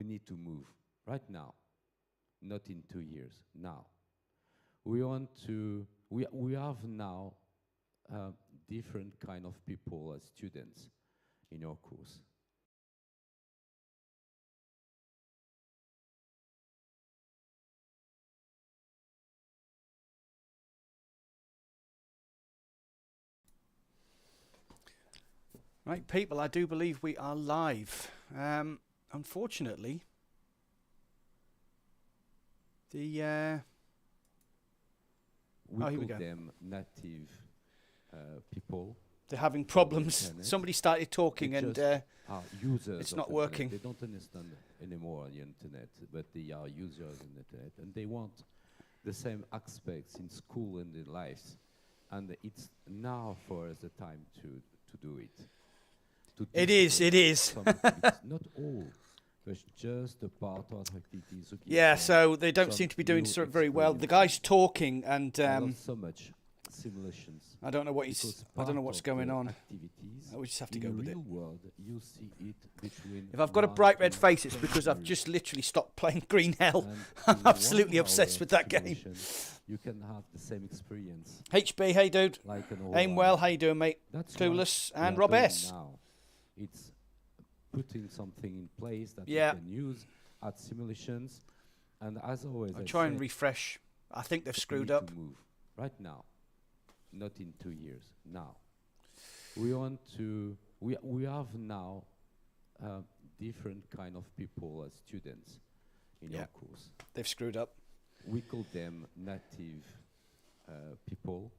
need to move right now, not in 2 years, now. We want to, we have now different kind of people as students in our course. Right, people, I do believe we are live. Unfortunately, the here we go. Them native people. They're having problems. Somebody started talking and users it's not internet. working. They don't understand anymore on the internet, but they are users of the internet, and they want the same aspects in school and in lives. And it's now for us the time to do it. It is. Not all, but just a part of activities. Yeah, so they don't seem to be doing very well. The guy's talking, and so much simulations. I don't know what he's. I don't know what's going on. We just have to go with it. World, you see it between if I've got a bright red face, it's because I've just literally stopped playing Green Hell. I'm absolutely obsessed with that game. You can have the same experience. HB, hey dude. Like Aim well, how you doing, mate? That's Clueless and Rob S. Now. It's putting something in place that you can use at simulations, and as always, I'll try and refresh. I think they've screwed up. To move right now, not in 2 years. Now, we want to. We have now different kind of people as students in our course. They've screwed up. We call them native people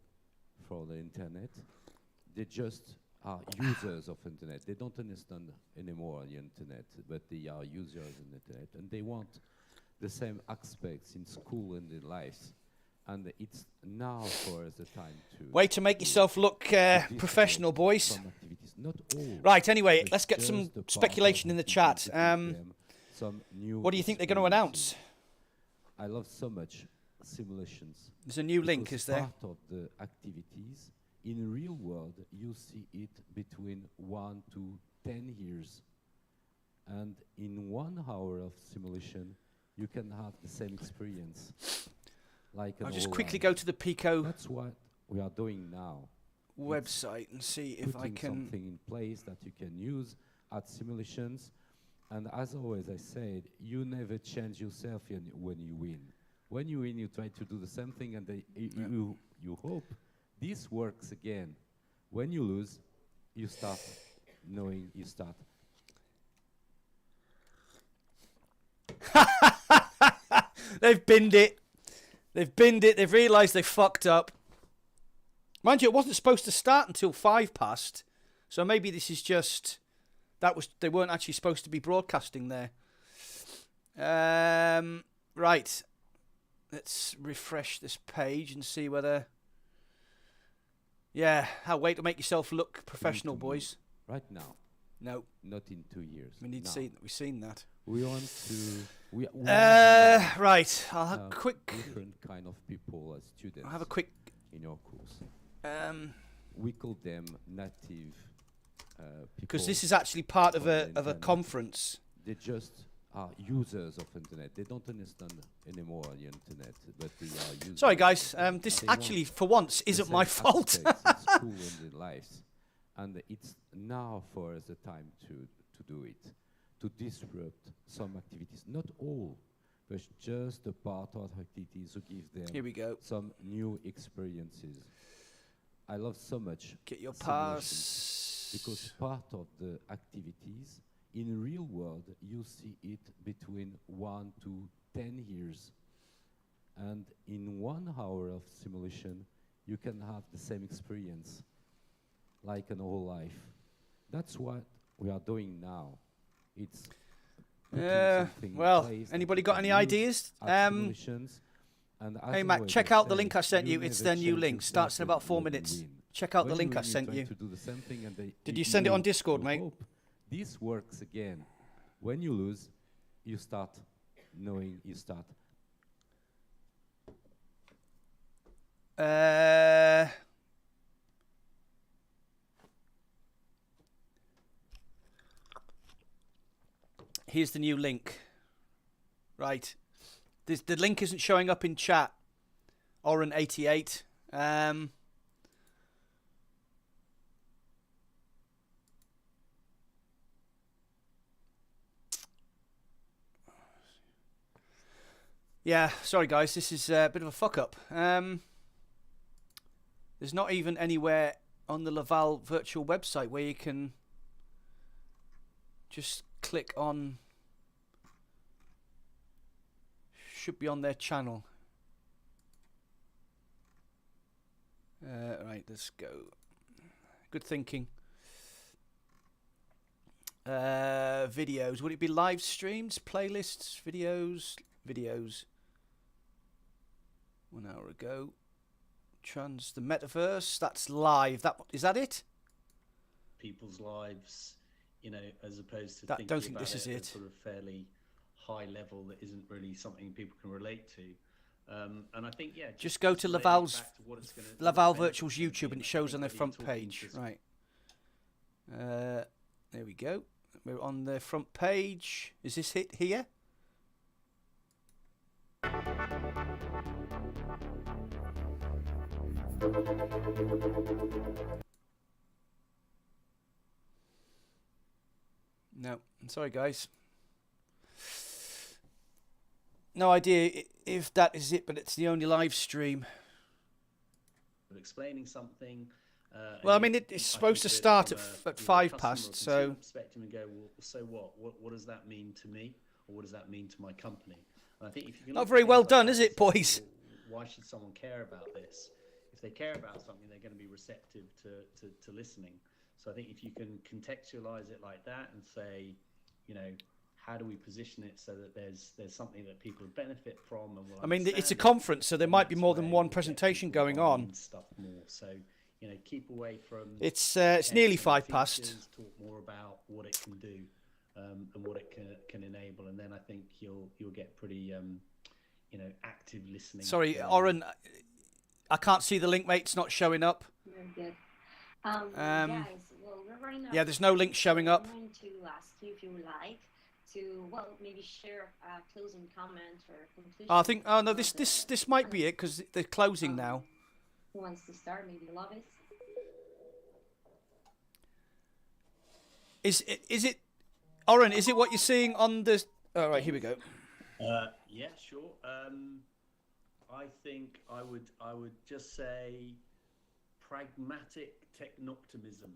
for the internet. They just are users of internet. They don't understand anymore on the internet, but they are users of the internet, and they want the same aspects in school and in lives. And it's now for us the time to... Way to make yourself look professional, boys. Not all. Right, anyway, let's get some speculation in the chat. What do you think they're going to announce? I love so much simulations. There's a new link, is there? Part of the activities. In real world, you see it between 1 to 10 years. And in 1 hour of simulation, you can have the same experience. Like I'll just quickly go to the Pico. That's what we are doing now. Website and see if I can... something in place that you can use at simulations. And as always, I said, you never change yourself when you win. When you win, you try to do the same thing, and you hope this works again. When you lose, you start knowing, you start. They've binned it. They've binned it. They've realised they fucked up. Mind you, it wasn't supposed to start until 5 past. So maybe this is just... They weren't actually supposed to be broadcasting there. Right. Let's refresh this page and see whether... Yeah, way to make yourself look professional, boys. Right now. No. Not in 2 years. We've seen that. We want to... right. I'll have a quick... Different kind of people as students. I'll have a quick... In our course. We call them native because this is actually part of a conference. They just are users of internet. They don't understand anymore on the internet, but they are users. Sorry, guys. This actually, for once, isn't my fault. in school and in lives, and it's now for us the time to do it, to disrupt some activities. Not all, but just a part of activities to give them. Here we go. Some new experiences. I love so much. Get your pass. Because part of the activities in real world, you see it between 1 to 10 years. And in 1 hour of simulation, you can have the same experience, like an whole life. That's what we are doing now. It's well, anybody got any ideas? Hey Mac, check out the link I sent you. It's their new link. Starts in about 4 minutes. Check out the link I sent you. Did you send it on Discord, mate? This works again. When you lose, you start knowing, you start. Here's the new link. Right. The link isn't showing up in chat. Oren88. Yeah, sorry guys, this is a bit of a fuck up. There's not even anywhere on the LAVAL virtual website where you can just click on. Should be on their channel. Right, let's go. Good thinking. Videos. Would it be live streams, playlists, videos? Videos. 1 hour ago. The metaverse. That's live. Is that it? People's lives, you know, as opposed to don't thinking think about this is it at it. sort of fairly high level that isn't really something people can relate to. And I think, yeah, just go to LAVAL's LAVAL Virtual's YouTube and it shows on their front page. Right. There we go. We're on the front page. Is this it here? No, I'm sorry guys. No idea if that is it, but it's the only live stream. Explaining something. Well, I mean, it's supposed to start at 5:00, so. Perspective and go, well, so what? What does that mean to me, or what does that mean to my company? And I think if you can not very well done, is it, boys? Why should someone care about this? If they care about something, they're going to be receptive to listening. So I think if you can contextualize it like that and say, you know, how do we position it so that there's something that people benefit from? And will I mean, it's a conference, so there might be more than one presentation going on. Stuff more. So, you know, keep away from. It's nearly 5:00. Talk more about what it can do and what it can enable, and then I think you'll get pretty you know, active listening. Sorry, Oren, I can't see the link, mate. It's not showing up. Very good. Guys, well, we're running out. Yeah, there's no link showing up. I'm going to ask you if you would like to, well, maybe share a closing comment or conclusion. Oh, I think. Oh no, this might be it because they're closing now. Who wants to start? Maybe Lovis. Is it, Oren? Is it what you're seeing on the? Oh, right, here we go. Yeah, sure. I think I would just say pragmatic technoptimism.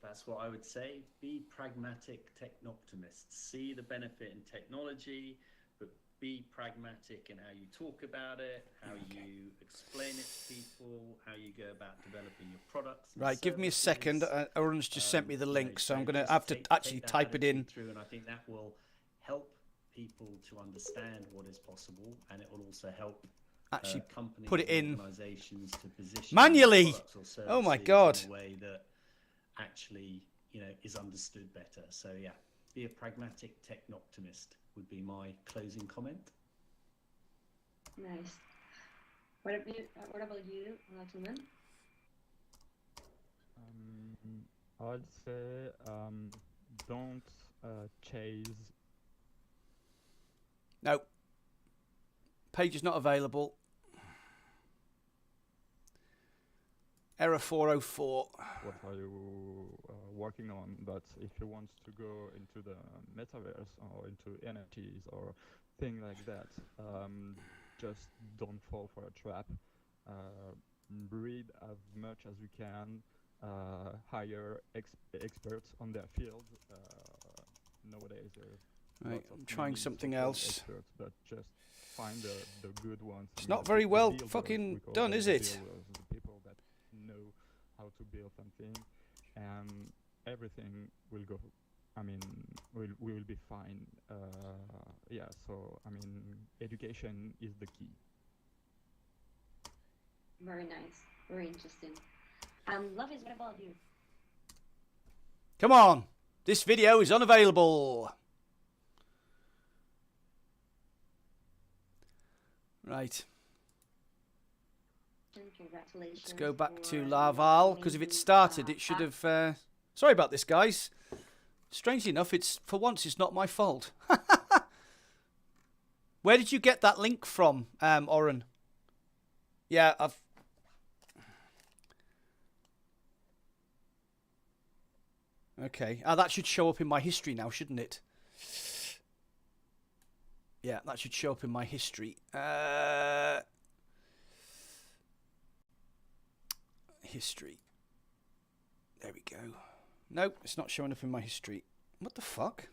That's what I would say. Be pragmatic technoptimists. See the benefit in technology, but be pragmatic in how you talk about it, how you explain it to people, how you go about developing your products. Right, give me a second. Oren's just sent me the link, so I'm going to have to actually type it in. Through, and I think that will help people to understand what is possible, and it will also help actually companies, put it in organizations to position manually. Oh my god! In a way that actually, you know, is understood better. So yeah, be a pragmatic technoptimist would be my closing comment. Nice. What about you, Tuman? I'd say don't chase. No. Page is not available. Error 404. What are you working on? But if you want to go into the metaverse or into NFTs or things like that, just don't fall for a trap. Read as much as you can. Hire experts on their field. Nowadays, right, I'm trying something else. Experts, but just find the good ones. It's not very well fucking done, is it? The people that know how to build something, and everything will go. I mean, we will be fine. Yeah. So I mean, education is the key. Very nice. Very interesting. Lovis, what about you? Come on! This video is unavailable! Right. Congratulations. Let's go back to LAVAL, because if it started, it should have... Sorry about this, guys. Strangely enough, for once, it's not my fault. Where did you get that link from, Oren? Yeah, Okay. That should show up in my history now, shouldn't it? Yeah, that should show up in my history. History. There we go. Nope, it's not showing up in my history. What the fuck?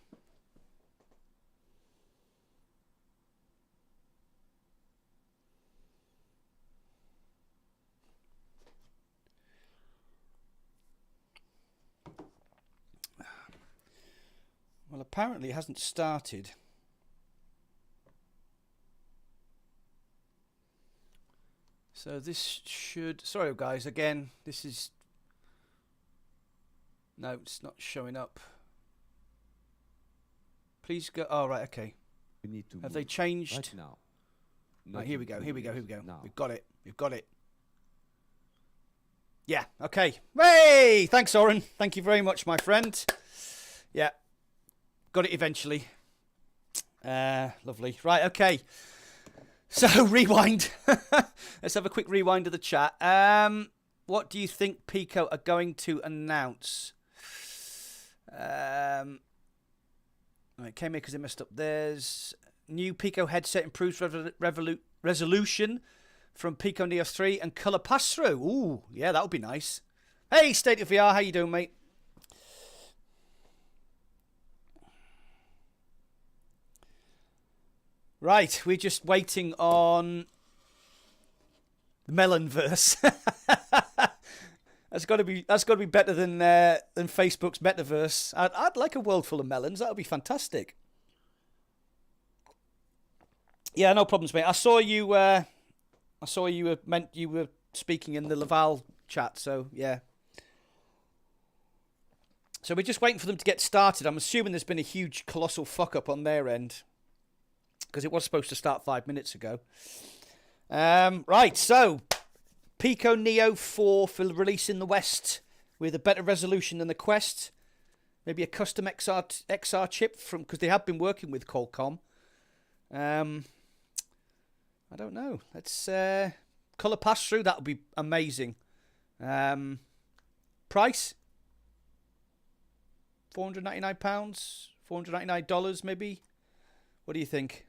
Well, apparently it hasn't started. So this should... Sorry, guys, again, this is... No, it's not showing up. Please go... Oh, right, okay. We need to Have move they changed? right now. Right, here we go, here we go, here we go. Now. We've got it, we've got it. Yeah, okay. Hey! Thanks, Oren. Thank you very much, my friend. Yeah. Got it eventually. Lovely. Right, okay. So, rewind. Let's have a quick rewind of the chat. What do you think Pico are going to announce? Right, came here because they messed up theirs. New Pico headset improves resolution from Pico Neo 3 and colour pass-through. Ooh, yeah, that would be nice. Hey, State of VR, how you doing, mate? Right, we're just waiting on the Melonverse. That's got to be better than Facebook's Metaverse. I'd like a world full of melons. That would be fantastic. Yeah, no problems, mate. I saw you were speaking in the LAVAL chat. So yeah. So we're just waiting for them to get started. I'm assuming there's been a huge, colossal fuck up on their end, because it was supposed to start 5 minutes ago. Right, so Pico Neo 4 for release in the West with a better resolution than the Quest. Maybe a custom XR chip because they have been working with Qualcomm. I don't know. Let's colour pass through. That would be amazing. Price £499, $499 maybe. What do you think?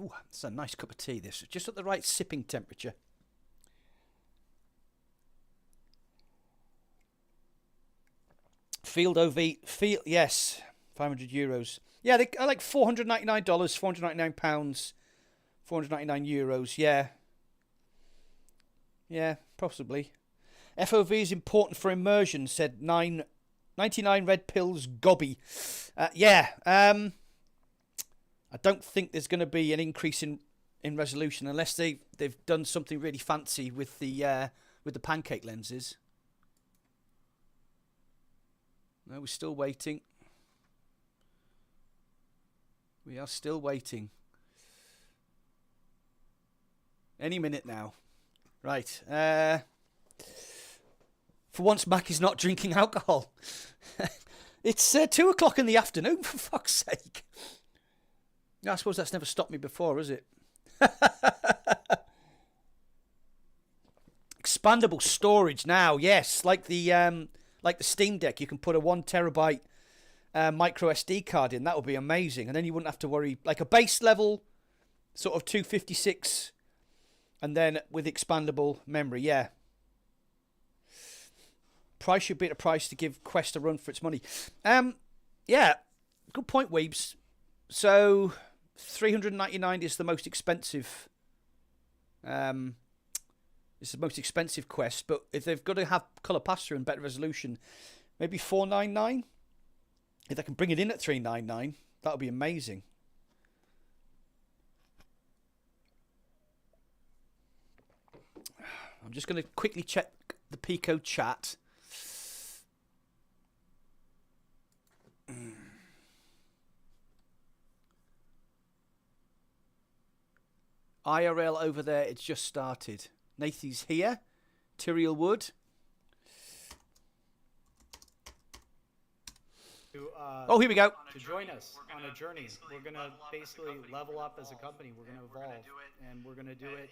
Ooh, it's a nice cup of tea, this. Just at the right sipping temperature. Field OV. Yes. €500. Yeah, they are like $499, £499, €499. Yeah. Yeah, possibly. FOV is important for immersion, said 99 red pills gobby. Yeah. I don't think there's going to be an increase in resolution unless they've done something really fancy with the pancake lenses. No, we're still waiting. We are still waiting. Any minute now. Right. For once, Mac is not drinking alcohol. It's 2 o'clock in the afternoon, for fuck's sake. I suppose that's never stopped me before, has it? Expandable storage now, yes. Like the Steam Deck, you can put a 1 terabyte micro SD card in. That would be amazing. And then you wouldn't have to worry. Like a base level, sort of 256, and then with expandable memory, yeah. Price should be at a price to give Quest a run for its money. Yeah, good point, Weebs. So $399 is the most expensive. It's the most expensive Quest, but if they've got to have color pass-through and better resolution, maybe $499. If they can bring it in at $399, that would be amazing. I'm just going to quickly check the Pico chat. IRL over there, it's just started. Nathy's here. Tyriel Wood. to oh, here we go. To join us on a journey. We're going to basically level up as a company. We're going to evolve, and we're going to do it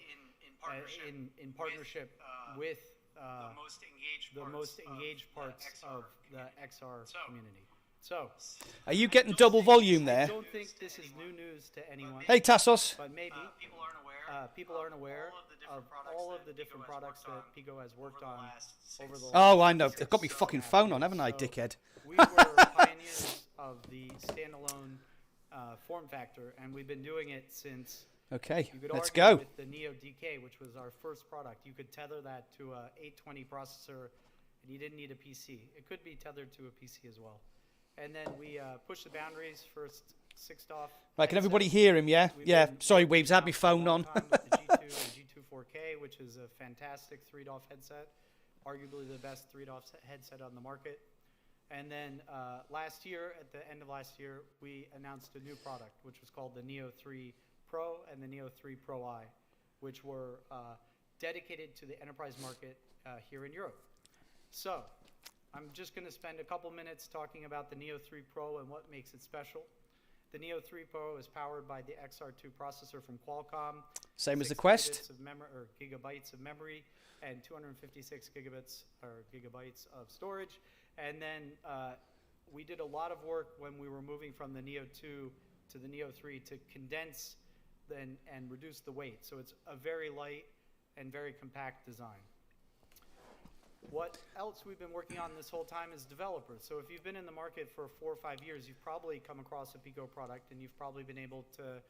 in partnership with the most engaged parts of the XR community. So, are you getting double volume there? I don't think this is new news to anyone. Hey, Tassos. But maybe people aren't aware of all of the different products that Pico has worked on over the last Oh, I know. I've got my fucking phone on, haven't I, dickhead? We were pioneers of the standalone form factor, and we've been doing it since. Okay, you could let's argue go. With the Neo DK, which was our first product, you could tether that to a 820 processor, and you didn't need a PC. It could be tethered to a PC as well. And then we pushed the boundaries, first 6-DOF. Right, can everybody hear him, yeah? Yeah, sorry, Weebs, I had my phone on. The G2 and G2 4K, which is a fantastic 3-DOF headset, arguably the best 3-DOF headset on the market. And then last year, at the end of last year, we announced a new product, which was called the Neo 3 Pro and the Neo 3 Pro I, which were dedicated to the enterprise market here in Europe. So, I'm just going to spend a couple minutes talking about the Neo 3 Pro and what makes it special. The Neo 3 Pro is powered by the XR2 processor from Qualcomm. Same as the Quest. Gigabytes of memory and 256 gigabits or gigabytes of storage. And then we did a lot of work when we were moving from the Neo 2 to the Neo 3 to condense and reduce the weight. So it's a very light and very compact design. What else we've been working on this whole time is developers. So if you've been in the market for 4 or 5 years, you've probably come across a Pico product and you've probably been able to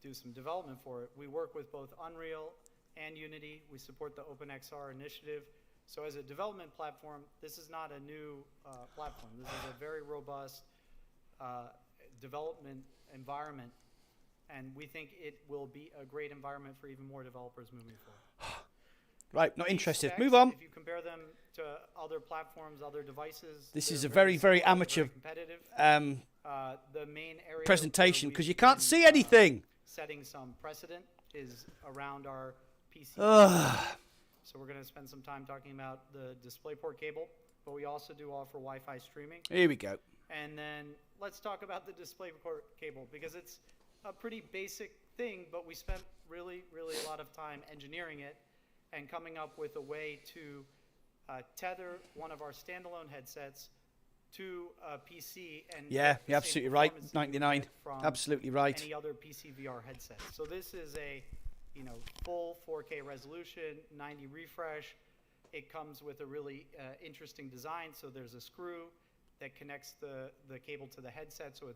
do some development for it. We work with both Unreal and Unity. We support the OpenXR initiative. So as a development platform, this is not a new platform. This is a very robust development environment, and we think it will be a great environment for even more developers moving forward. Right, not These interested. specs, Move on. If you compare them to other platforms, other devices, This is they're a very, very similar, amateur very competitive. The main area presentation where because we've you can't been, see anything. Setting some precedent is around our PC. So we're going to spend some time talking about the DisplayPort cable, but we also do offer Wi-Fi streaming. Here we go. And then let's talk about the DisplayPort cable because it's a pretty basic thing, but we spent really, really a lot of time engineering it and coming up with a way to tether one of our standalone headsets to a PC. And Yeah, get the you're same absolutely right. performance that you 99. get from Absolutely right. any other PC VR headset. So this is a full 4K resolution, 90 refresh. It comes with a really interesting design. So there's a screw that connects the cable to the headset. So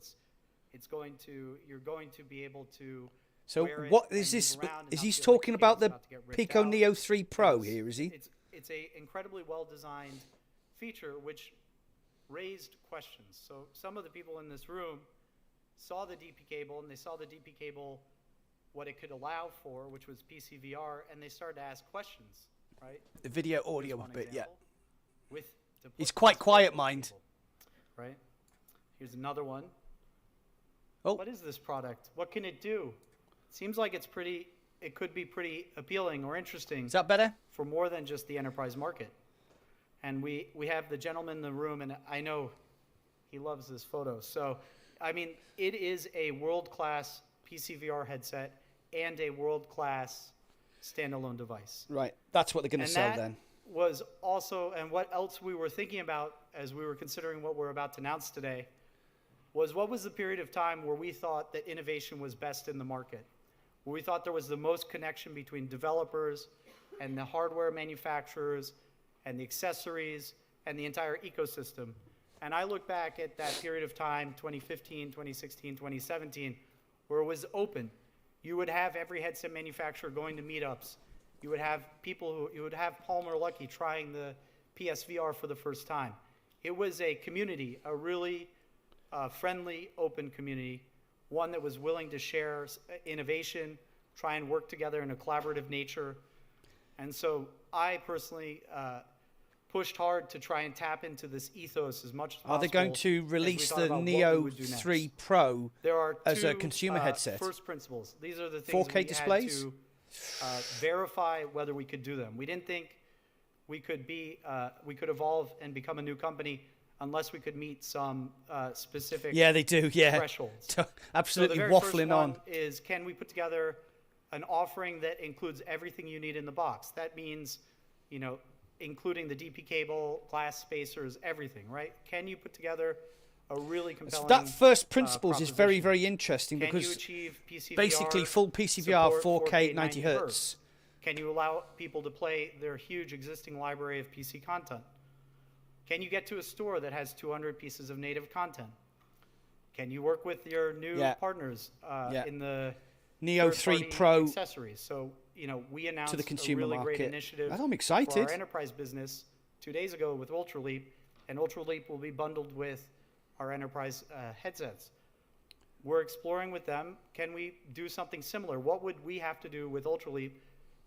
you're going to be able to. So wear it what and is this? move around and Is not he feel like talking about cable's the about to get ripped Pico out. Neo 3 Pro It's- here, is he? It's a incredibly well-designed feature which raised questions. So some of the people in this room saw the DP cable and they saw the DP cable, what it could allow for, which was PC VR, and they started to ask questions, right? The video Here's audio one bit, yeah. example. It's quite quiet, mind. Right? Here's another one. Oh. What is this product? What can it do? Seems like it could be pretty appealing or interesting Is that better? for more than just the enterprise market. And we have the gentleman in the room, and I know he loves this photo. So, I mean, it is a world-class PC VR headset and a world-class standalone device. Right. That's what they're going to And sell that then. was also, and what else we were thinking about as we were considering what we're about to announce today, was what was the period of time where we thought that innovation was best in the market, where we thought there was the most connection between developers and the hardware manufacturers and the accessories and the entire ecosystem. And I look back at that period of time, 2015, 2016, 2017, where it was open. You would have every headset manufacturer going to meetups. You would have you would have Palmer Luckey trying the PSVR for the first time. It was a community, a really friendly, open community, one that was willing to share innovation, try and work together in a collaborative nature. And so I personally pushed hard to try and tap into this ethos as much as possible. Are they going to as we release thought the about what we Neo would do next. 3 Pro There are as a two, consumer headset? First principles. These are the things 4K we displays? had to verify whether we could do them. We didn't think we could evolve and become a new company unless we could meet some specific Yeah, they do. Yeah, thresholds. absolutely so the very waffling first on. one is, can we put together an offering that includes everything you need in the box? That means, you know, including the DP cable, glass spacers, everything, right? Can you put together a really compelling That first principles is very, proposition? very interesting Can you because achieve PCVR basically full PCVR, support 4K, 90 hertz. Can you allow people to play their huge existing library of PC content? Can you get to a store that has 200 pieces of native content? Can you work with your new partners in the Neo 3 third-party Pro accessories? So, you know, we announced to the consumer a really market. great initiative I'm excited. for our enterprise business 2 days ago with UltraLeap, and UltraLeap will be bundled with our enterprise headsets. We're exploring with them, can we do something similar? What would we have to do with UltraLeap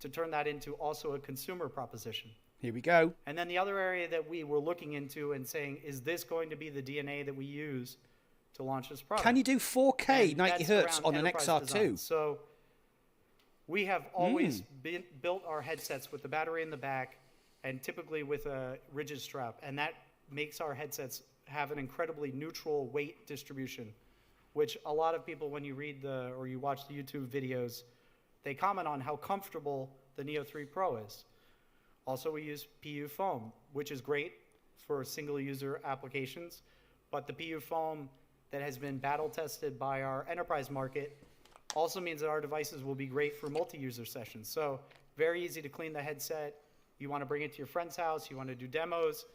to turn that into also a consumer proposition? Here we go. And then the other area that we were looking into and saying, is this going to be the DNA that we use to launch this product? Can you do 4K, And 90 that's hertz around on an enterprise XR2? design. So we have always built our headsets with the battery in the back and typically with a rigid strap. And that makes our headsets have an incredibly neutral weight distribution, which a lot of people, when you read or you watch the YouTube videos, they comment on how comfortable the Neo 3 Pro is. Also, we use PU foam, which is great for single-user applications, but the PU foam that has been battle tested by our enterprise market also means that our devices will be great for multi-user sessions. So very easy to clean the headset. You want to bring it to your friend's house, you want to do demos,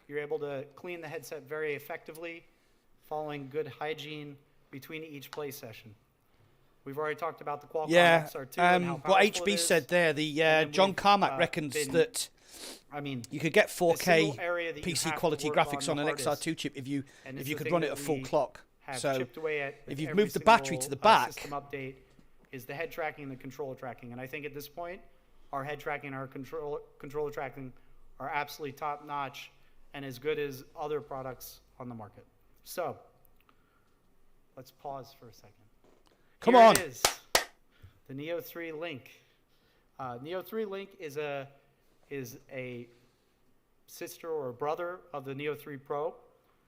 you're able to clean the headset very effectively, following good hygiene between each play session. We've already talked about the Qualcomm XR2 and how what powerful HB it is. said there, John Carmack reckons that I mean, you could get 4K area that you PC have to quality work graphics on the an hardest, XR2 chip if you and it's could the thing run it that at full we clock. have So chipped away at with if you've every moved the battery to single, the back, system update, is the head tracking and the controller tracking. And I think at this point, our head tracking and our controller tracking are absolutely top notch and as good as other products on the market. So let's pause for a second. Come Here on. it is, the Neo 3 Link. Neo 3 Link is a sister or a brother of the Neo 3 Pro.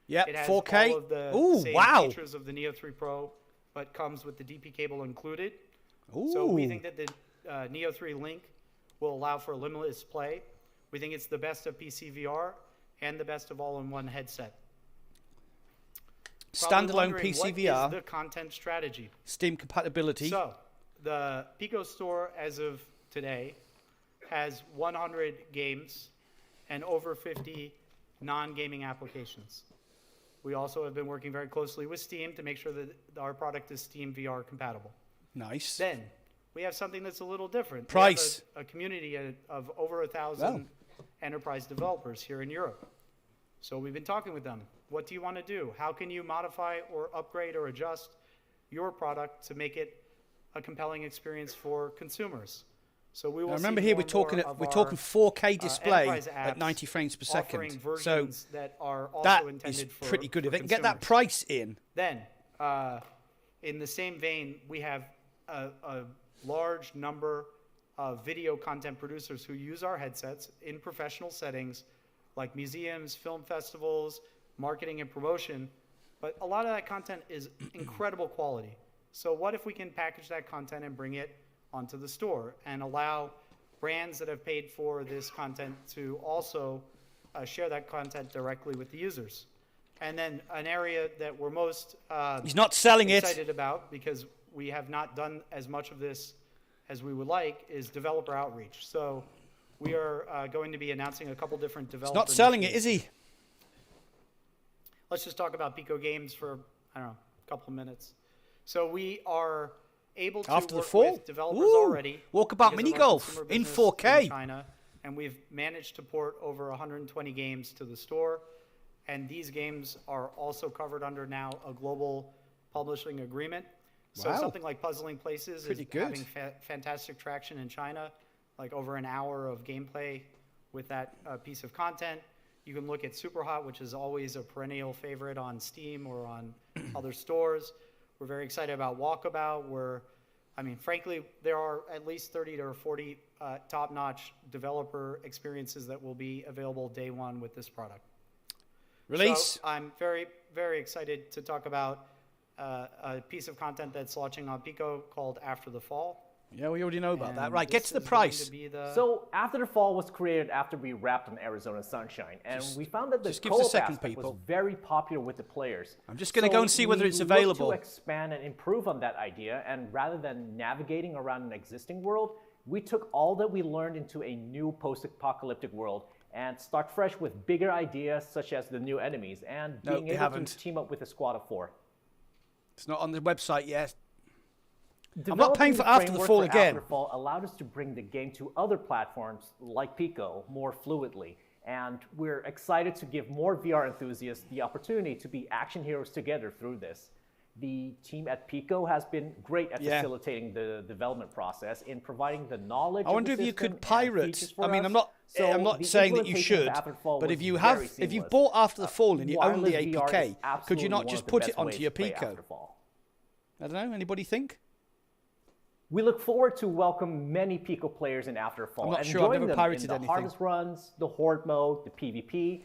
Yep, It has 4K. all of the Ooh, same wow. features of the Neo 3 Pro, but comes with the DP cable included. Ooh. So we think that the Neo 3 Link will allow for limitless play. We think it's the best of PC VR and the best of all-in-one headset. Probably Standalone wondering, PC what VR, is the content strategy? Steam compatibility. So the Pico store, as of today, has 100 games and over 50 non-gaming applications. We also have been working very closely with Steam to make sure that our product is Steam VR compatible. Nice. Then we have something that's a little different. Price. We have a community of over 1,000 enterprise developers here in Europe. So we've been talking with them. What do you want to do? How can you modify or upgrade or adjust your product to make it a compelling experience for consumers? So we will I remember see here more we're talking 4K display enterprise at apps 90 frames per offering second. So versions that are also that intended is for pretty good. for If they can get that consumers. price in, Then, in the same vein, we have a large number of video content producers who use our headsets in professional settings like museums, film festivals, marketing and promotion. But a lot of that content is incredible quality. So what if we can package that content and bring it onto the store and allow brands that have paid for this content to also share that content directly with the users? And then an area that we're most he's not selling it. excited about, because we have not done as much of this as we would like, is developer outreach. So we are going to be announcing a couple different He's developer not selling it, initiatives. is he? Let's just talk about Pico Games for, I don't know, a couple of minutes. So we are able to After the work fall? with developers Ooh, already. Walkabout because mini of our golf consumer in business 4K. in China, and we've managed to port over 120 games to the store. And these games are also covered under now a global publishing agreement. So Wow. something like Puzzling Places Pretty is good. having fantastic traction in China, like over an hour of gameplay with that piece of content. You can look at Superhot, which is always a perennial favorite on Steam or on other stores. We're very excited about Walkabout, where, I mean, frankly, there are at least 30 or 40 top-notch developer experiences that will be available day one with this product. Release. So I'm very, very excited to talk about a piece of content that's launching on Pico called After the Fall. Yeah, we already know about that. And Right, get this to the is going price. to be the- So After the Fall was created after we wrapped on Arizona Sunshine, and we found that the just give us a co-op second, aspect people. was very popular with the players. I'm just gonna go and see whether it's we available. looked to expand and improve on that idea, and rather than navigating around an existing world, we took all that we learned into a new post-apocalyptic world and start fresh with bigger ideas such as the new enemies and No, being they able haven't. to team up with a squad of 4. It's not on the website yet. Developing not paying for the After the framework Fall for again. After the Fall allowed us to bring the game to other platforms like Pico more fluidly, and we're excited to give more VR enthusiasts the opportunity to be action heroes together through this. The team at Pico has been great at Yeah. facilitating the development process in providing the knowledge. I wonder of if the you system could and pirate. features for I mean, us. I'm not the saying that you implementation should, of After the Fall but was if you very have, if you seamless. bought After the Fall and you own the Wireless VR is APK, could you absolutely not one just of the put best it onto ways your to play Pico? After the Fall. I don't know. Anybody think? We look forward to welcome many Pico players in After the Fall. I'm not and sure, I've join never them pirated in the anything. harvest runs, the horde mode, the PvP.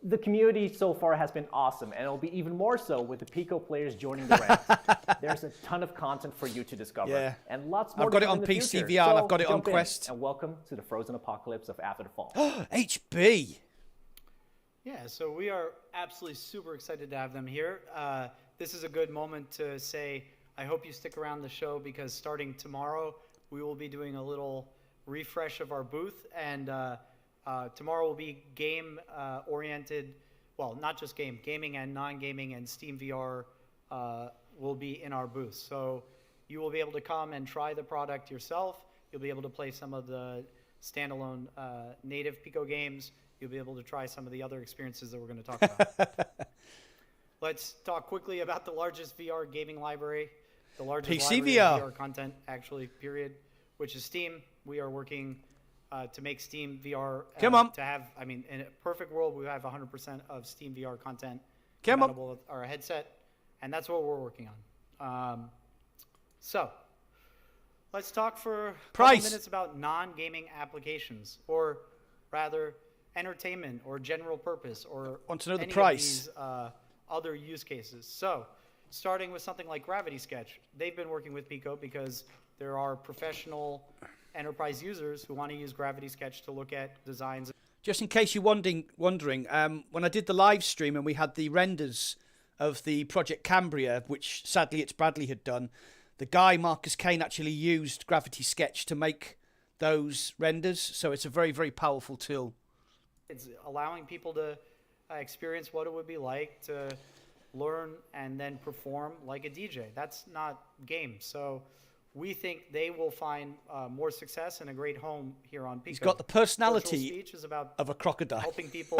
The community so far has been awesome, and it'll be even more so with the Pico players joining the ranks. There's a ton of content for you to discover, Yeah. and lots more. I've got to it come on in the PC future. VR and So I've got it on jump in, Quest. And welcome to the frozen apocalypse of After the Fall. HB. Yeah, so we are absolutely super excited to have them here. This is a good moment to say, I hope you stick around the show because starting tomorrow, we will be doing a little refresh of our booth. And tomorrow will be game-oriented, well, not just gaming and non-gaming and Steam VR will be in our booth. So you will be able to come and try the product yourself. You'll be able to play some of the standalone native Pico games. You'll be able to try some of the other experiences that we're going to talk about. Let's talk quickly about the largest VR gaming library, the largest PC library VR. of VR content, actually, period, which is Steam. We are working to make Steam VR Come on. to have, I mean, in a perfect world, we have 100% of Steam VR content Come on. compatible with our headset, and that's what we're working on. So, let's talk for a Price. couple minutes about non-gaming applications, or rather, entertainment or general purpose, or Want to know the any price. of these other use cases. So, starting with something like Gravity Sketch, they've been working with Pico because there are professional enterprise users who want to use Gravity Sketch to look at designs. Just in case you're wondering, when I did the live stream and we had the renders of the Project Cambria, which sadly it's Bradley had done, the guy, Marcus Kane, actually used Gravity Sketch to make those renders. So it's a very, very powerful tool. It's allowing people to experience what it would be like to learn and then perform like a DJ. That's not games. So we think they will find more success and a great home here on Pico. He's got the Virtual personality speech is about of a crocodile. helping people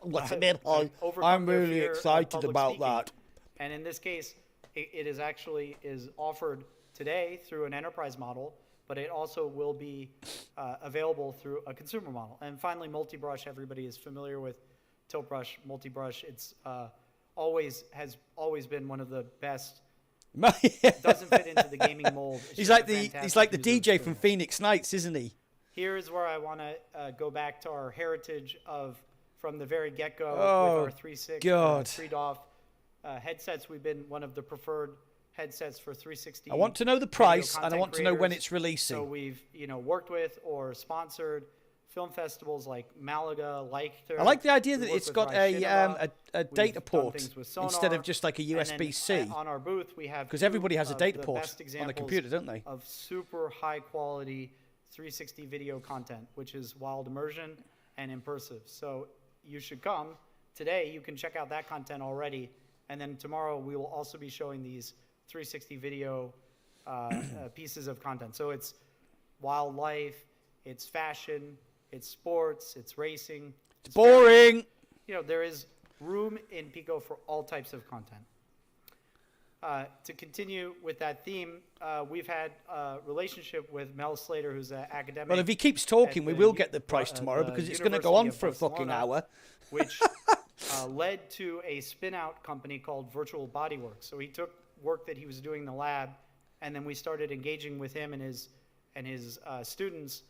What's a bit high? overcome I'm their really fear of excited public about speaking. that. And in this case, it is actually is offered today through an enterprise model, but it also will be available through a consumer model. And finally, multi-brush. Everybody is familiar with tilt brush, multi-brush. It's has always been one of the best. Doesn't fit into the gaming mold. It's He's just like a the fantastic user DJ from experience. Phoenix Nights, isn't he? Here is where I want to go back to our heritage of from the very get-go Oh, with our 3.6 God. 3DOF headsets. We've been one of the preferred headsets for 360. I want to know the video price and I content want to know when creators. it's releasing. So we've worked with or sponsored film festivals like Malaga, Leichter. I like the idea We that work it's with got Rai Shinaba. a We've data done port things with instead Sonar. of just like a And then, USB-C. on our booth, we have Because two everybody has a of data the port best on the examples computer, don't they? Of super high quality 360 video content, which is wild immersion and immersive. So you should come today. You can check out that content already, and then tomorrow we will also be showing these 360 video pieces of content. So it's wildlife, it's fashion, it's sports, it's racing. It's boring. There is room in Pico for all types of content. To continue with that theme, we've had a relationship with Mel Slater, who's an academic. Well, if he keeps talking, at we the will U- get the price tomorrow the because it's going to go on University for a of fucking Barcelona, hour. which led to a spin-out company called Virtual Bodyworks. So he took work that he was doing in the lab, and then we started engaging with him and his students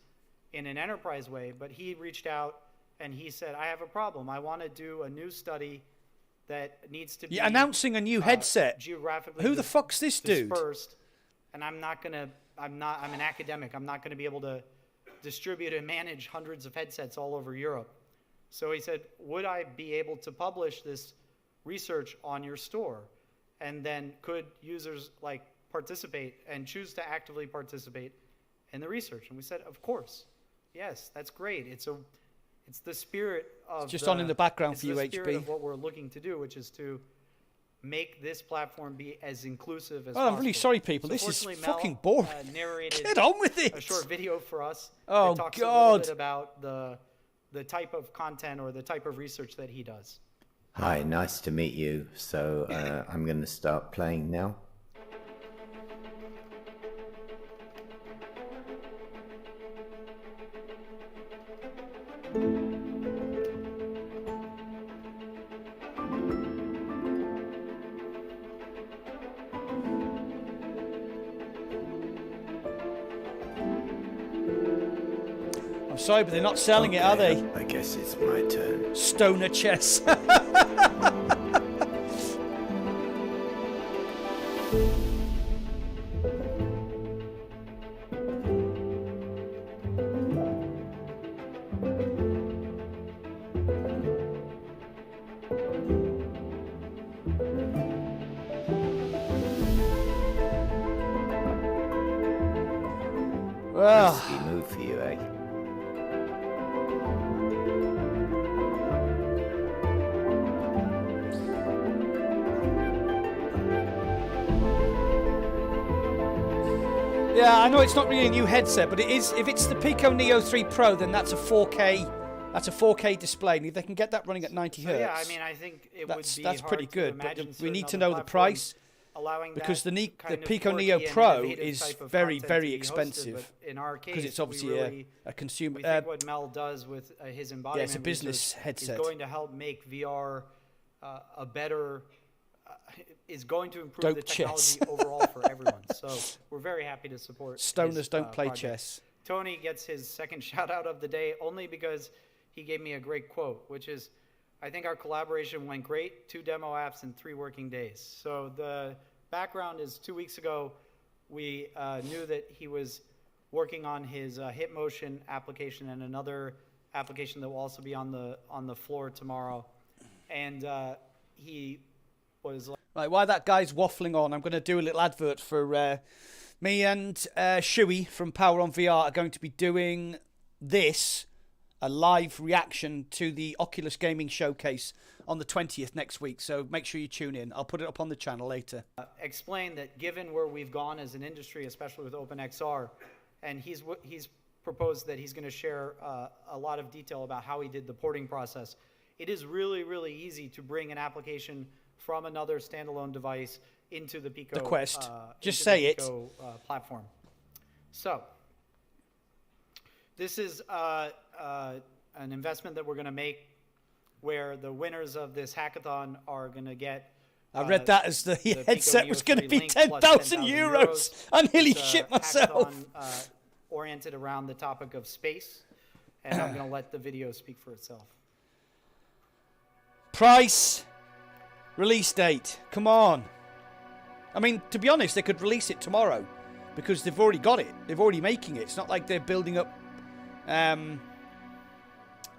in an enterprise way. But he reached out and he said, I have a problem. I want to do a new study that needs to be You're announcing a new headset. geographically Who the fuck's this dude? dispersed, and I'm an academic. I'm not gonna be able to distribute and manage hundreds of headsets all over Europe. So he said, would I be able to publish this research on your store? And then could users like participate and choose to actively participate in the research? And we said, of course. Yes, that's great. It's the spirit of It's just on in the background for you, it's the spirit HB. of what we're looking to do, which is to make this platform be as inclusive as Well, possible. I'm really sorry, people. So This is fortunately, Mel, fucking boring. Narrated Get on with it. a short video for us. Oh, that talks a God. little bit about the type of content or the type of research that he does. Hi, nice to meet you. So I'm going to start playing now. I'm sorry, but they're not selling it, are they? I guess it's my turn. Stoner chess. Well, Risky move for you, eh? yeah, I know it's not really a new headset, but it is. If it's the Pico Neo 3 Pro, then that's a 4K. That's a 4K display, and if they can get that running at 90 So hertz, yeah, I mean, I think it would be that's hard pretty to good. But imagine we certain need to other know the platforms price allowing because that the kind of Pico quirky Neo and Pro innovative is type of very, content to very be hosted, expensive but in our case, because it's we obviously really, a consumer. we think what Mel does with his embodiment it's a business research headset. is going to help make VR a better, is going to improve Dope the chess. technology overall for everyone. So we're very happy to support. Stoners his, don't play project. chess. Tony gets his second shout out of the day only because he gave me a great quote, which is, I think our collaboration went great, 2 demo apps in 3 working days. So the background is 2 weeks ago, we knew that he was working on his hip motion application and another application that will also be on the floor tomorrow. And he was like, Right, while that guy's waffling on, I'm going to do a little advert for me and Shuey from Power on VR are going to be doing this, a live reaction to the Oculus Gaming Showcase on the 20th next week. So make sure you tune in. I'll put it up on the channel later. explain that given where we've gone as an industry, especially with OpenXR, and he's proposed that he's going to share a lot of detail about how he did the porting process. It is really, really easy to bring an application from another standalone device into the Pico. The Quest. Just into say the it. Pico, platform. So this is an investment that we're going to make where the winners of this hackathon are going to get. I read that as the Pico headset Neo was going to 3 be Link plus 10,000 euros. I nearly It's a shit myself. hackathon, oriented around the topic of space, and I'm going to let the video speak for itself. Price, release date. Come on. I mean, to be honest, they could release it tomorrow because they've already got it. They're already making it. It's not like they're building up. Not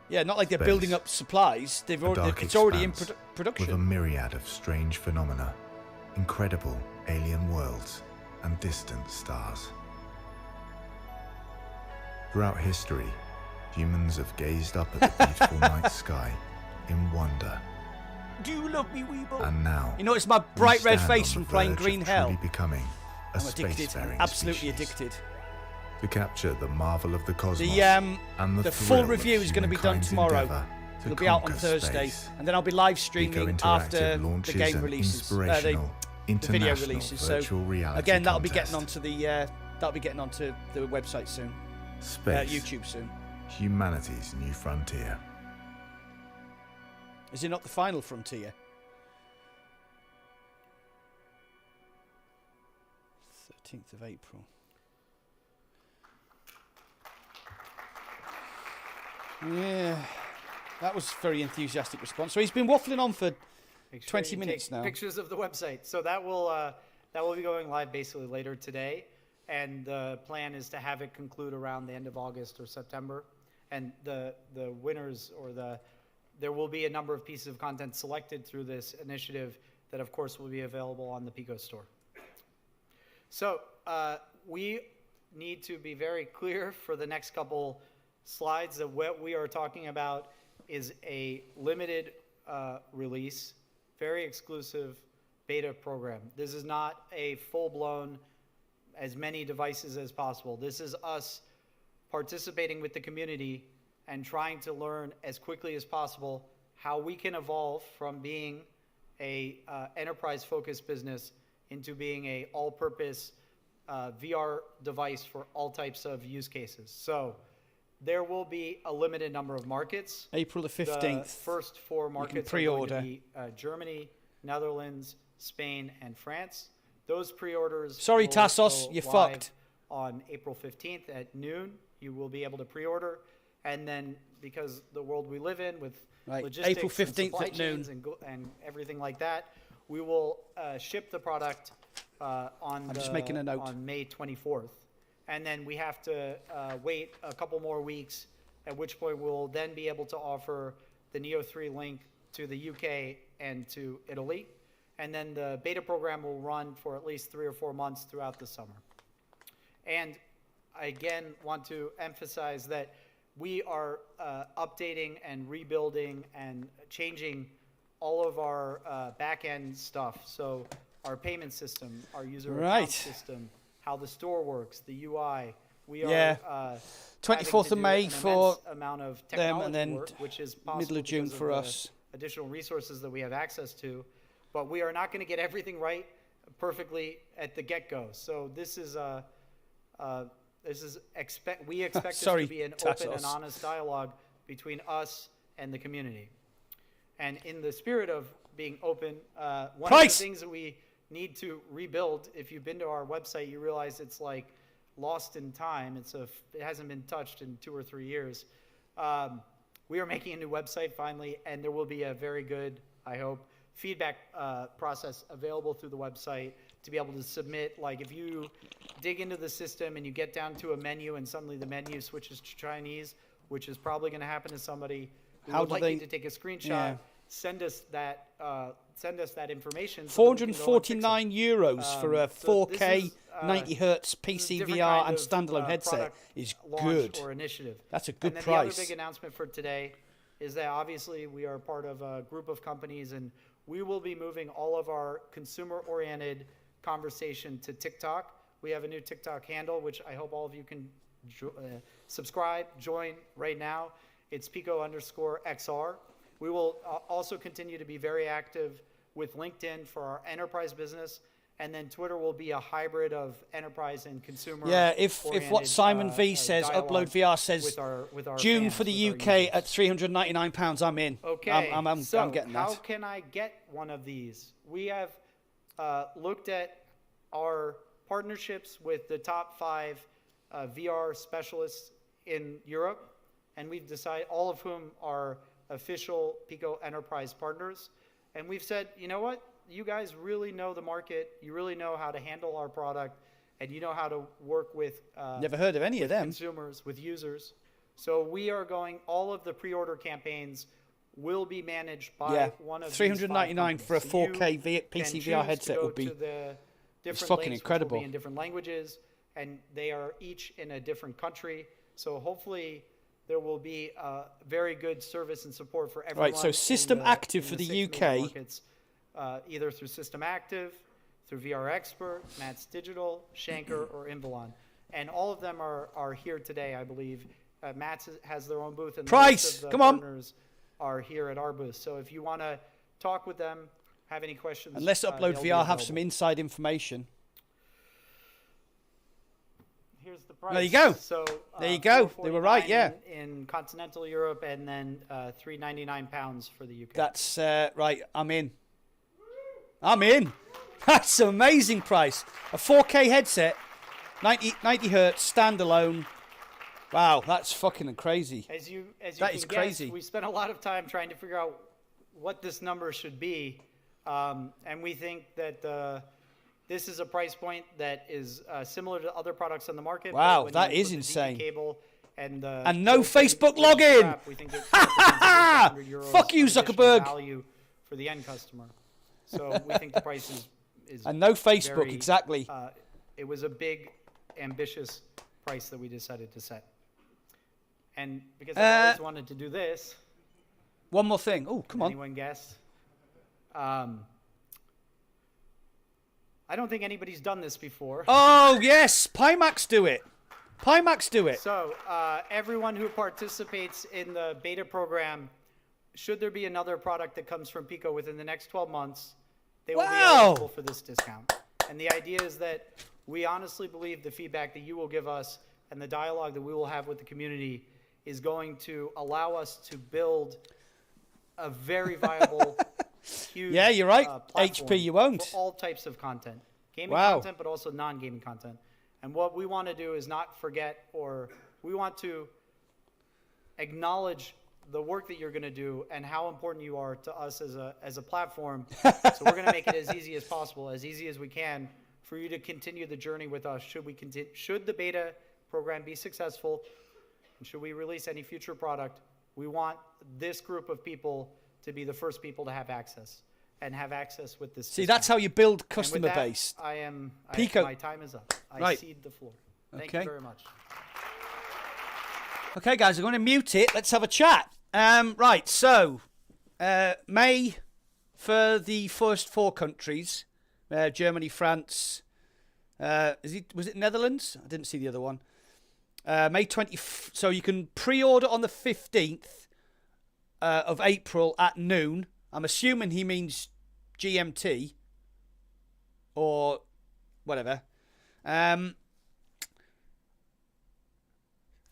like they're building up supplies. They've already. It's already in production. With a myriad of strange phenomena, incredible alien worlds, and distant stars. Throughout history, humans have gazed up at the beautiful night sky in wonder. Do you love me, Weeble? And now, You notice my we bright red stand face on from the playing verge Green of Hell. truly becoming a I'm addicted. spacefaring Absolutely species. addicted. To capture the marvel of the cosmos The and the thrill full of review is going to be done humankind's tomorrow. endeavour to It'll be out on conquer Thursday, space. and then I'll be live Pico streaming Interactive after the launches game an releases, inspirational the video international releases. So virtual reality again, that'll be contest. getting onto the website soon, Space, YouTube soon. humanity's new frontier. Is it not the final frontier? 13th of April. Yeah, that was a very enthusiastic response. So he's been waffling on for Make sure 20 you minutes take now. pictures of the website. So that will be going live basically later today, and the plan is to have it conclude around the end of August or September. And the winners there will be a number of pieces of content selected through this initiative that, of course, will be available on the Pico store. So we need to be very clear for the next couple slides that what we are talking about is a limited release, very exclusive beta program. This is not a full-blown as many devices as possible. This is us participating with the community and trying to learn as quickly as possible how we can evolve from being a enterprise-focused business into being a all-purpose VR device for all types of use cases. So there will be a limited number of markets. April the 15th. The first 4 markets are going to be Germany, Netherlands, Spain, and France. Those pre-orders. Sorry, will Tassos, go you're live fucked. On April 15th at noon, you will be able to pre-order, and then because the world we live in with logistics, April 15th and supply at noon, chains and everything like that, we will ship the product on May 24th, and then we have to wait a couple more weeks. At which point we'll then be able to offer the Neo 3 Link to the UK and to Italy. And then the beta program will run for at least 3 or 4 months throughout the summer. And I again want to emphasize that we are updating and rebuilding and changing all of our back-end stuff. So our payment system, our user account system, how the store works, the UI. We are 24th of May for amount of them, and then work, which is possible middle of June because for the us. Additional resources that we have access to, but we are not going to get everything right perfectly at the get-go. So this is we expect this to be an open and honest dialogue between us and the community. And in the spirit of being open, one of the things that we need to rebuild, if you've been to our website, you realize it's like lost in time. It hasn't been touched in 2 or 3 years. We are making a new website finally, and there will be a very good, I hope, feedback process available through the website to be able to submit. Like if you dig into the system and you get down to a menu and suddenly the menu switches to Chinese, which is probably going to happen to somebody who would like you to take a screenshot, send us that information. 449 euros for a 4K 90 hertz PC VR and standalone headset is good. Or initiative. That's a good and then price. The other big announcement for today is that obviously we are part of a group of companies, and we will be moving all of our consumer-oriented conversation to TikTok. We have a new TikTok handle, which I hope all of you can subscribe, join right now. It's Pico_XR. We will also continue to be very active with LinkedIn for our enterprise business, and then Twitter will be a hybrid of enterprise and consumer. Yeah, if what Simon V says, Upload VR says with our June fans, for the with UK at £399, I'm in. Okay, I'm getting that. How can I get one of these? We have looked at our partnerships with the top 5 VR specialists in Europe, and we've decided, all of whom are official Pico enterprise partners, and we've said, you know what? You guys really know the market. You really know how to handle our product, and you know how to work with never heard of any of them consumers, with users. So we are going. All of the pre-order campaigns will be managed by one of $399 for a 4K PC VR headset would be. It's fucking incredible. Will be in different languages, and they are each in a different country. So hopefully there will be very good service and support for everyone. Right. So System Active for the UK. Markets, either through System Active, through VR Expert, Matt's Digital, Shanker, or Invalon. And all of them are here today, I believe. Matt's has their own booth, and the rest of the partners are here at our booth. So if you want to talk with them, have any questions. And let's Upload VR have some inside information. Here's the price. There you go. So, there you go. They were right, yeah. In continental Europe, and then £399 for the UK. That's right. I'm in. That's an amazing price. A 4K headset, 90 hertz, standalone. Wow, that's fucking crazy. As you that can is guess, crazy. We spent a lot of time trying to figure out what this number should be. And we think that this is a price point that is similar to other products on the market. Wow, but when that you is put the insane. DV cable and no Facebook login. We think it represents €100 Fuck you, of additional Zuckerberg. value for the end customer. So we think the price is And no Facebook, very, exactly. It was a big, ambitious price that we decided to set. And because I always wanted to do this. One more thing. Oh, come on. Anyone guess? I don't think anybody's done this before. Oh, yes. Pimax do it. Pimax do it. So everyone who participates in the beta program, should there be another product that comes from Pico within the next 12 months, they will be eligible for this discount. And the idea is that we honestly believe the feedback that you will give us and the dialogue that we will have with the community is going to allow us to build a very viable, huge Yeah, you're right. platform HP, you won't. for all types of content. Gaming Wow. content, but also non-gaming content. And what we want to do is not forget, or we want to acknowledge the work that you're going to do and how important you are to us as a platform. So we're going to make it as easy as possible, as easy as we can, for you to continue the journey with us. Should the beta program be successful, and should we release any future product, we want this group of people to be the first people to have access and have access with this. See, discount. that's how you build And with customer that, base. Pico. My time is up. I Right. cede the floor. Thank Okay. you very much. Okay, guys, I'm going to mute it. Let's have a chat. Right, so May for the first 4 countries, Germany, France. Was it Netherlands? I didn't see the other one. May 20. So you can pre-order on the 15th of April at noon. I'm assuming he means GMT or whatever.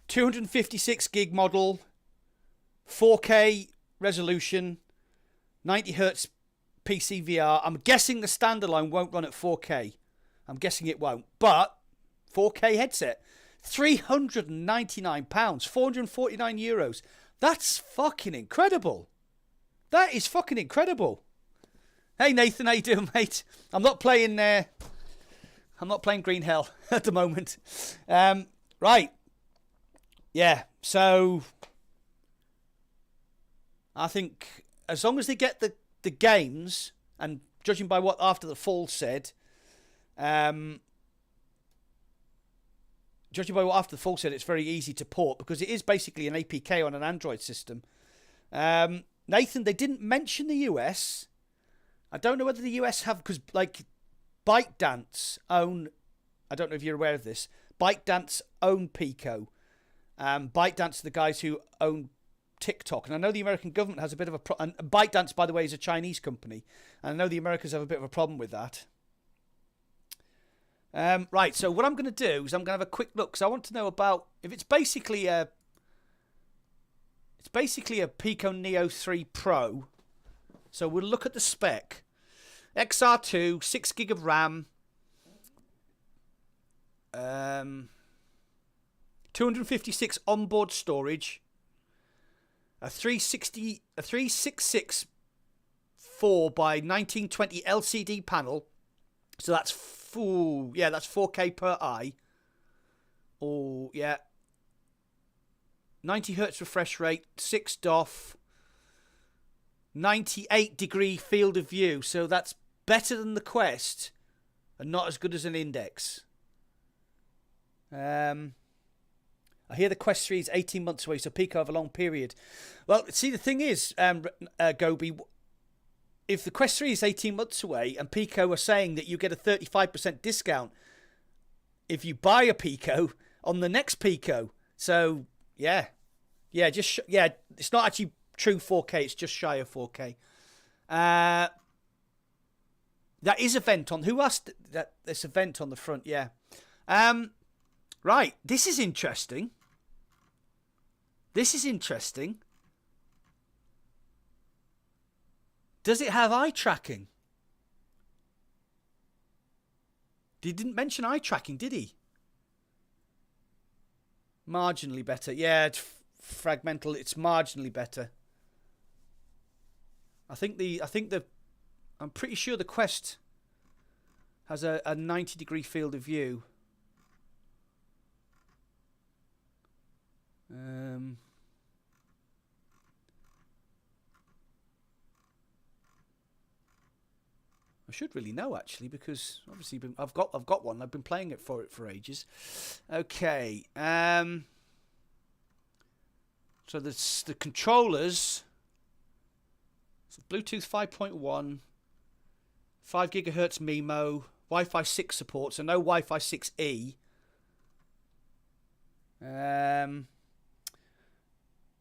256 gig model, 4K resolution, 90 hertz PC VR. I'm guessing the standalone won't run at 4K. I'm guessing it won't. But 4K headset, £399, 449 euros. That's fucking incredible. That is fucking incredible. Hey Nathan, how you doing, mate? I'm not playing Green Hell at the moment. Right. Yeah, so I think as long as they get the games, and judging by what After the Fall said, it's very easy to port because it is basically an APK on an Android system. Nathan, they didn't mention the US. I don't know whether the US have, because like ByteDance own, I don't know if you're aware of this, ByteDance own Pico. ByteDance are the guys who own TikTok. And I know the American government has a bit of a problem. And ByteDance, by the way, is a Chinese company. And I know the Americans have a bit of a problem with that. Right, so what I'm going to do is I'm going to have a quick look, because I want to know about if it's basically a Pico Neo 3 Pro. So we'll look at the spec. XR2, 6 gig of RAM, 256 onboard storage, a 3664 by 1920 LCD panel. So that's full, yeah, that's 4K per eye. Oh, yeah. 90 hertz refresh rate, 6 DOF, 98 degree field of view. So that's better than the Quest and not as good as an Index. I hear the Quest 3 is 18 months away, so Pico have a long period. Well, see, the thing is, Gobi, if the Quest 3 is 18 months away and Pico are saying that you get a 35% discount if you buy a Pico on the next Pico. So, yeah. Yeah, it's not actually true 4K, it's just shy of 4K. That is a vent on, who asked that? There's a vent on the front, yeah. Right, this is interesting. Does it have eye tracking? He didn't mention eye tracking, did he? Marginally better. Yeah, it's fragmental. It's marginally better. I think the I'm pretty sure the Quest has a 90-degree field of view. I should really know actually, because obviously I've got one. I've been playing it for ages. Okay. So the controllers. So Bluetooth 5.1, 5 gigahertz MIMO, Wi-Fi 6 support, so no Wi-Fi 6E.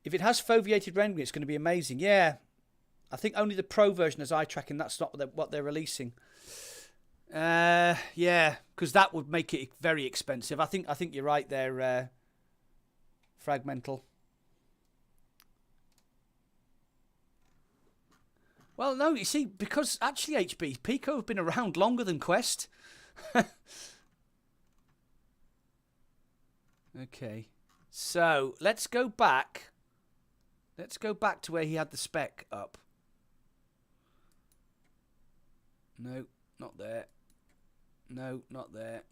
If it has foveated rendering, it's going to be amazing. Yeah. I think only the Pro version has eye tracking. That's not what they're releasing. Yeah, because that would make it very expensive. I think you're right there, Fragmental. Well, no, you see, because actually HB Pico have been around longer than Quest. Okay, so let's go back. Let's go back to where he had the spec up. No, not there. No, not there.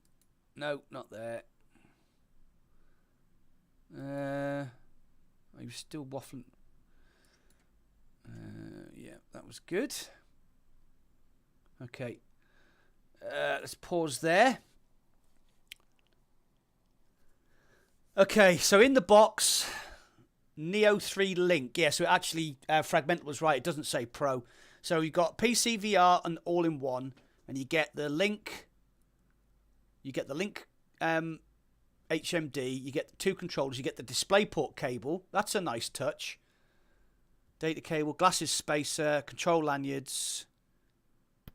No, not there. He was still waffling. Yeah, that was good. Okay. Let's pause there. Okay, so in the box, Neo 3 Link. Yeah, so actually, Fragmental was right. It doesn't say Pro. So you've got PC VR and all-in-one, and you get the Link. You get the Link HMD. You get the 2 controllers. You get the DisplayPort cable. That's a nice touch. Data cable, glasses spacer, control lanyards,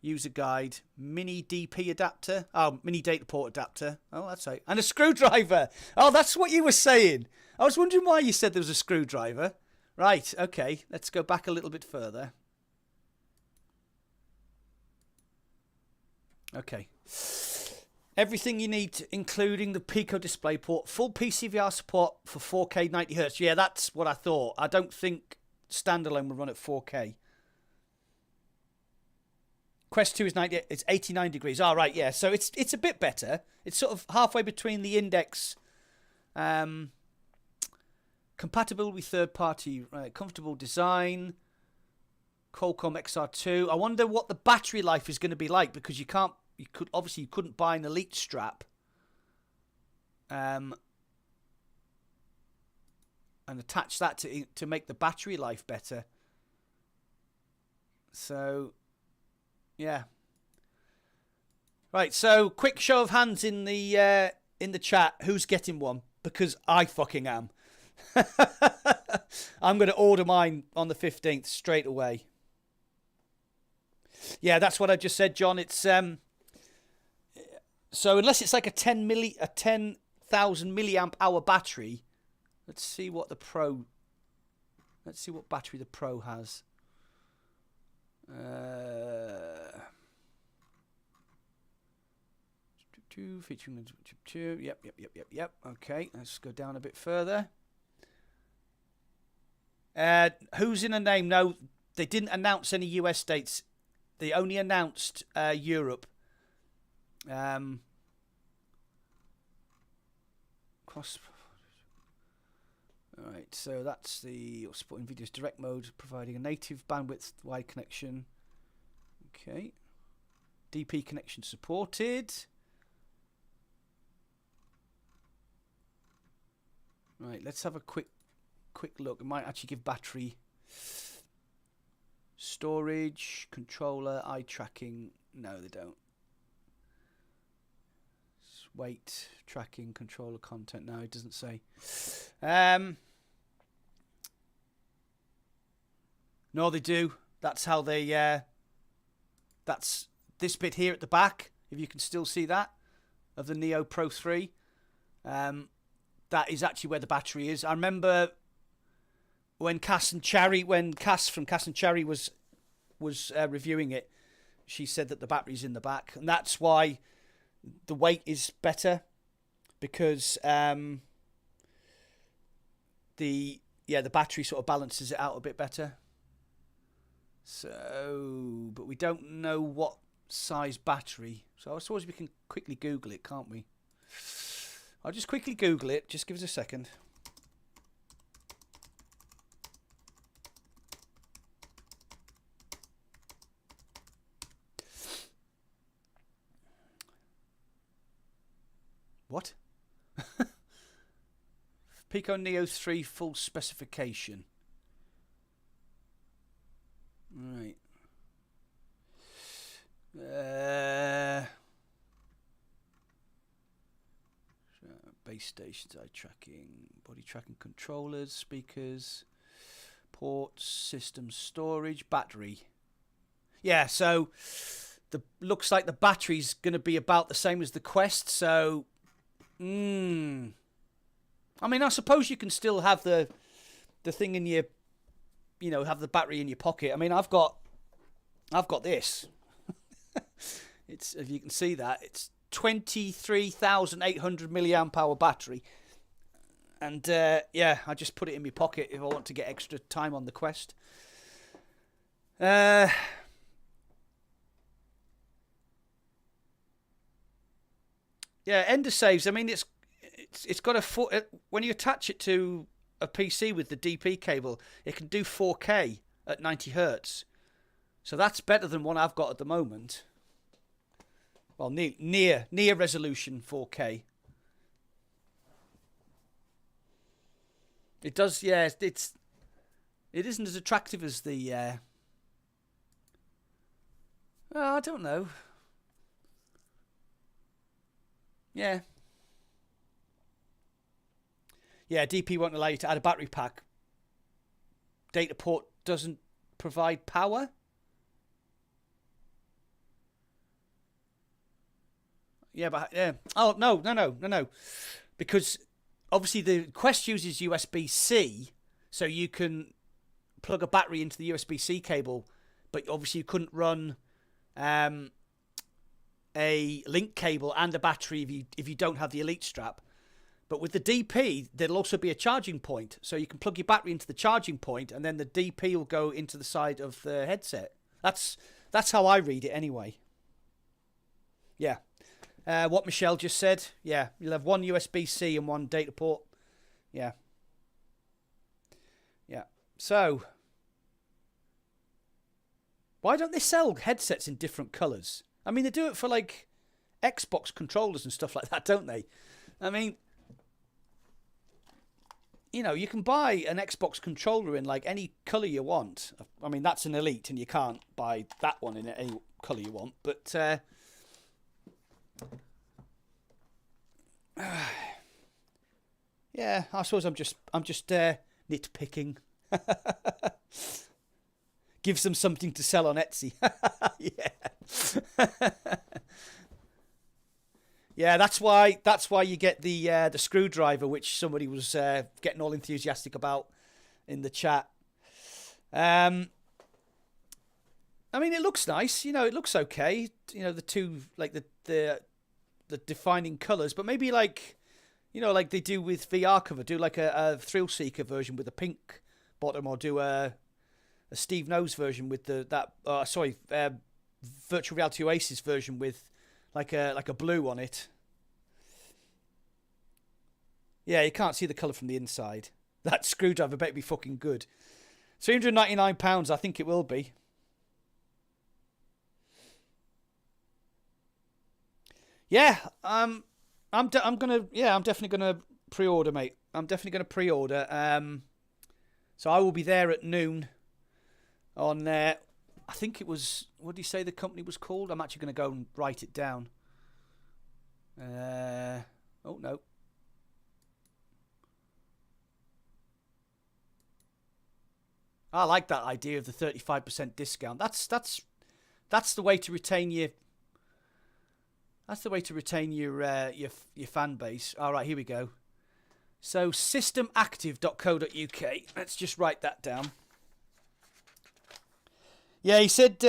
user guide, mini DP adapter. Oh, mini data port adapter. Oh, that's right. And a screwdriver. Oh, that's what you were saying. I was wondering why you said there was a screwdriver. Right, okay. Let's go back a little bit further. Okay. Everything you need, including the Pico DisplayPort, full PCVR support for 4K 90Hz. Yeah, that's what I thought. I don't think standalone will run at 4K. Quest 2 is 90. It's 89 degrees. All right, yeah. So it's a bit better. It's sort of halfway between the Index. Compatible with third-party, comfortable design. Qualcomm XR2. I wonder what the battery life is going to be like, because you couldn't buy an Elite strap. And attach that to make the battery life better. So, yeah. Right. So, quick show of hands in the chat. Who's getting one? Because I fucking am. I'm going to order mine on the 15th straight away. Yeah, that's what I just said, John. It's so unless it's like a 10,000 milliamp hour battery. Let's see what battery the Pro has. Featuring the Yep. Okay, let's go down a bit further. Who's in a name? No, they didn't announce any US states. They only announced Europe. Alright, so that's the supporting videos direct mode, providing a native bandwidth wide connection. Okay. DP connection supported. Right, let's have a quick look. It might actually give battery, storage, controller, eye tracking. No, they don't. Weight tracking, controller content. No, it doesn't say. No, they do. That's how they. That's this bit here at the back. If you can still see that of the Neo Pro 3. That is actually where the battery is. I remember when Cass from Cass and Cherry was reviewing it, she said that the battery's in the back, and that's why the weight is better, because the battery sort of balances it out a bit better. So, but we don't know what size battery. So I suppose we can quickly Google it, can't we? I'll just quickly Google it. Just give us a second. What? Pico Neo 3 full specification. Right. Base stations, eye tracking, body tracking controllers, speakers, ports, system storage, battery. Yeah, so looks like the battery's going to be about the same as the Quest. So, I mean, I suppose you can still have the thing in your, have the battery in your pocket. I mean, I've got this. It's, if you can see that, it's 23,800 milliamp hour battery, and yeah, I just put it in my pocket if I want to get extra time on the Quest. Yeah, ender saves. I mean, it's got a when you attach it to a PC with the DP cable, it can do 4K at 90 Hertz. So that's better than one I've got at the moment. Well, near resolution 4K. It does, yeah. It isn't as attractive as the. I don't know. Yeah. Yeah, DP won't allow you to add a battery pack. Data port doesn't provide power. Yeah, but yeah. Oh no. Because obviously the Quest uses USB-C, so you can plug a battery into the USB-C cable, but obviously you couldn't run a link cable and a battery if you don't have the Elite strap. But with the DP, there'll also be a charging point, so you can plug your battery into the charging point, and then the DP will go into the side of the headset. That's how I read it anyway. Yeah. What Michelle just said. Yeah, you'll have one USB-C and one data port. Yeah. Yeah. So, why don't they sell headsets in different colours? I mean, they do it for, like, Xbox controllers and stuff like that, don't they? I mean, you can buy an Xbox controller in, like, any colour you want. I mean, that's an Elite, and you can't buy that one in any colour you want. But, yeah, I suppose I'm just nitpicking. Gives them something to sell on Etsy. Yeah. Yeah, that's why you get the screwdriver, which somebody was getting all enthusiastic about in the chat. I mean, it looks nice. It looks okay. The two, like the defining colours, but maybe like they do with VR cover, do like a Thrill Seeker version with a pink bottom, or do a Steve Knows version with Virtual Reality Oasis version with like a blue on it. Yeah, you can't see the colour from the inside. That screwdriver better be fucking good. £399, I think it will be. Yeah, I'm definitely gonna pre-order, mate. I'm definitely gonna pre-order. So I will be there at noon on I think it was, what did he say the company was called? I'm actually gonna go and write it down. Oh no. I like that idea of the 35% discount. That's the way to retain your. That's the way to retain your fan base. All right, here we go. So systemactive.co.uk. Let's just write that down. Yeah, he said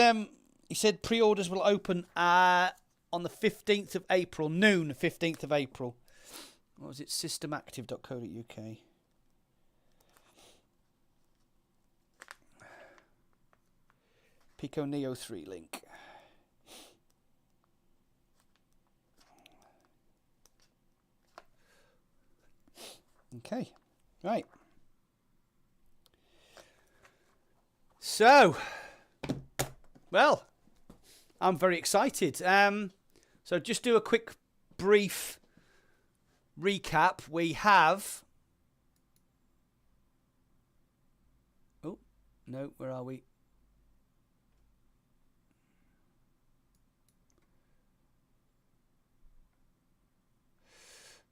pre-orders will open on the 15th of April, noon, 15th of April. What was it? Systemactive.co.uk. Pico Neo 3 link. Okay, right. So, well, I'm very excited. So just do a quick, brief recap. We have... Oh, no, where are we?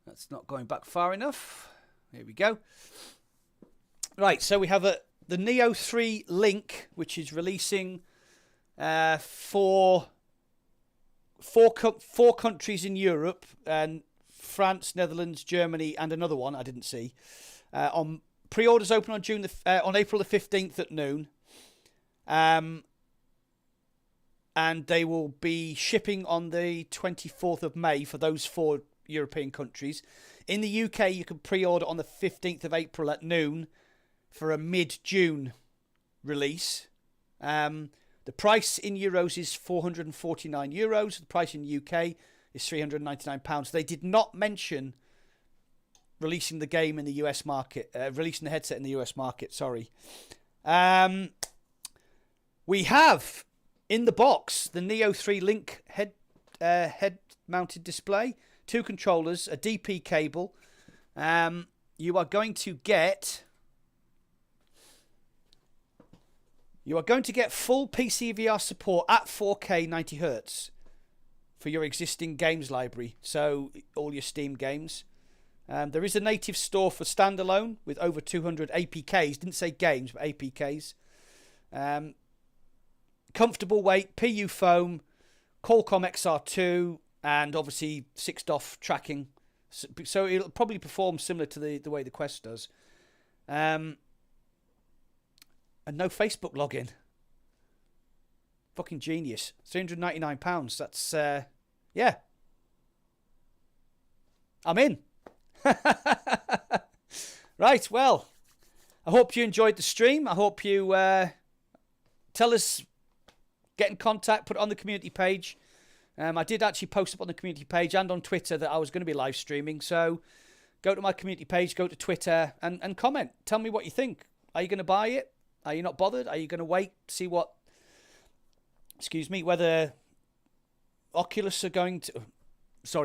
That's not going back far enough. Here we go. Right, so we have the Neo 3 Link, which is releasing for four countries in Europe, and France, Netherlands, Germany, and another one I didn't see. On pre-orders open on on April the 15th at noon, and they will be shipping on the 24th of May for those 4 European countries. In the UK, you can pre-order on the 15th of April at noon for a mid-June release. The price in euros is €449. The price in UK is £399. They did not mention releasing the game in the US market, releasing the headset in the US market, sorry. We have in the box the Neo 3 Link head-mounted display, 2 controllers, a DP cable. You are going to get full PC VR support at 4K 90Hz for your existing games library. So all your Steam games. There is a native store for standalone with over 200 APKs. Didn't say games, but APKs. Comfortable weight, PU foam, Qualcomm XR2, and obviously 6DoF tracking. So it'll probably perform similar to the way the Quest does. And no Facebook login. Fucking genius. £399. That's, yeah. I'm in. Right, well, I hope you enjoyed the stream. I hope you tell us, get in contact, put it on the community page. I did actually post up on the community page and on Twitter that I was going to be live streaming. So go to my community page, go to Twitter and comment. Tell me what you think. Are you going to buy it? Are you not bothered? Are you going to wait, see what, whether Oculus are going to,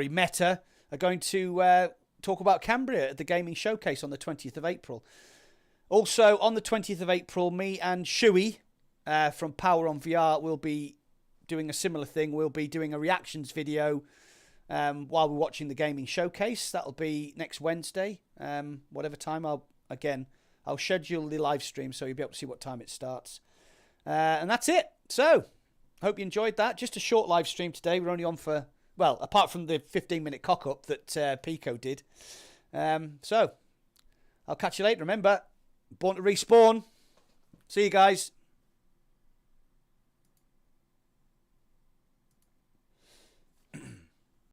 Meta are going to talk about Cambria at the Gaming Showcase on the 20th of April. Also, on the 20th of April, me and Shuey from Power on VR will be doing a similar thing. We'll be doing a reactions video while we're watching the Gaming Showcase. That'll be next Wednesday, whatever time. I'll schedule the live stream so you'll be able to see what time it starts. And that's it. So, hope you enjoyed that. Just a short live stream today. We're only on for, well, apart from the 15-minute cock-up that Pico did. So, I'll catch you later. Remember, born to respawn. See you guys.